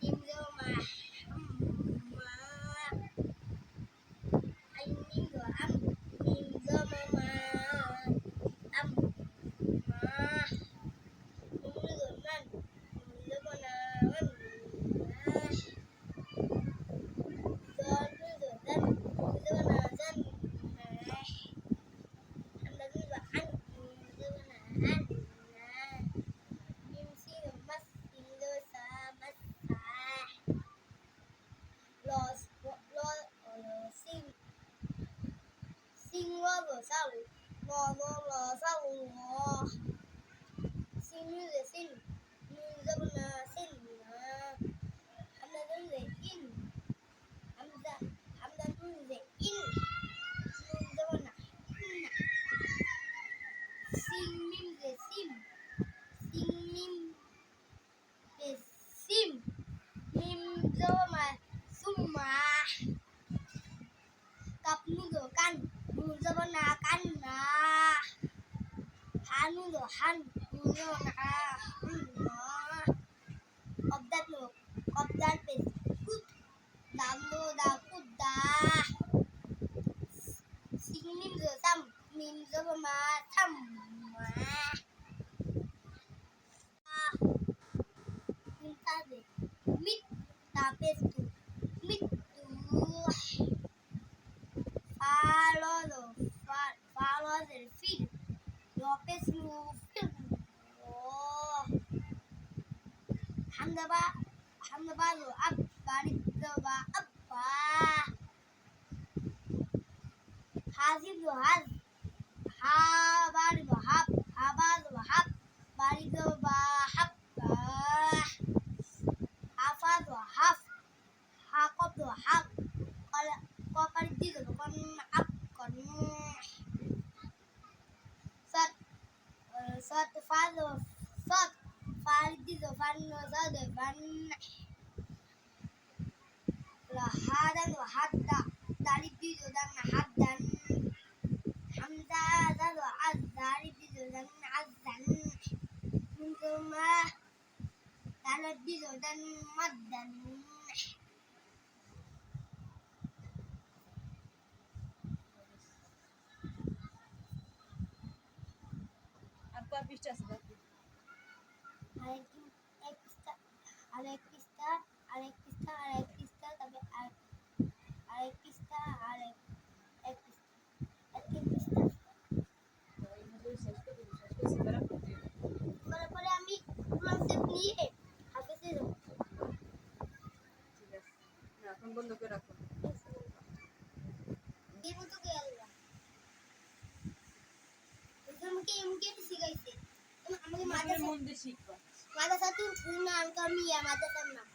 Mim dơ mà mà anh mim dơ âm mim dơ mà âm mà mim dơ man mim dơ mà man dơ dơ dân dơ na dân anh đã dơ ăn dơ na ăn mim si dơ mas mim dơ sa mas sa los sinh sinh lo sao lo sao lo sinh như là sinh như dâm là sinh là anh đã đứng để in anh đã đứng để in như dâm là sinh mim để sim sinh mim để sim mim dâm mà sum mà cặp nu dơ căn nu dâm là căn là han nu dơ han nu dơ là Kopdan pe kut dam nu da kut da sing mim dơ sam mim dơ mà tham mà mim ta de mit ta pe tu mit tu follow the field Lopez field oh hamdaba lo ab barit ba abba hazib lo haz ha bari lo hab habaz lo hab barit ba habba hafaz lo haf haqab lo haq ko parit lo kon ab kon sat faz lo sat farid lo fan lo sad fan la hadan lo hadda dalid lo dan haddan hamza lo az dalid lo dan azzan min thumma dalid lo dan maddan আর কয় পৃষ্ঠা আছে বাকি? আরেক পৃষ্ঠা তবে আরেক পৃষ্ঠা এক পৃষ্ঠা এইভাবে শেষ করে দিবি, শেষ করে সিঙ্গারা করতে হবে। করার পরে আমি কনসেপ্ট নিয়ে হাফেজে যাব ঠিক আছে, না এখন বন্ধ করে রাখো। দেবো তো কে আল্লাহ আমাকে এমকে শিখাইছে আমাকে আমাদের মন দিয়ে শিখবা। মাদ্রাসা তুই না আমি মাদ্রাসার নাম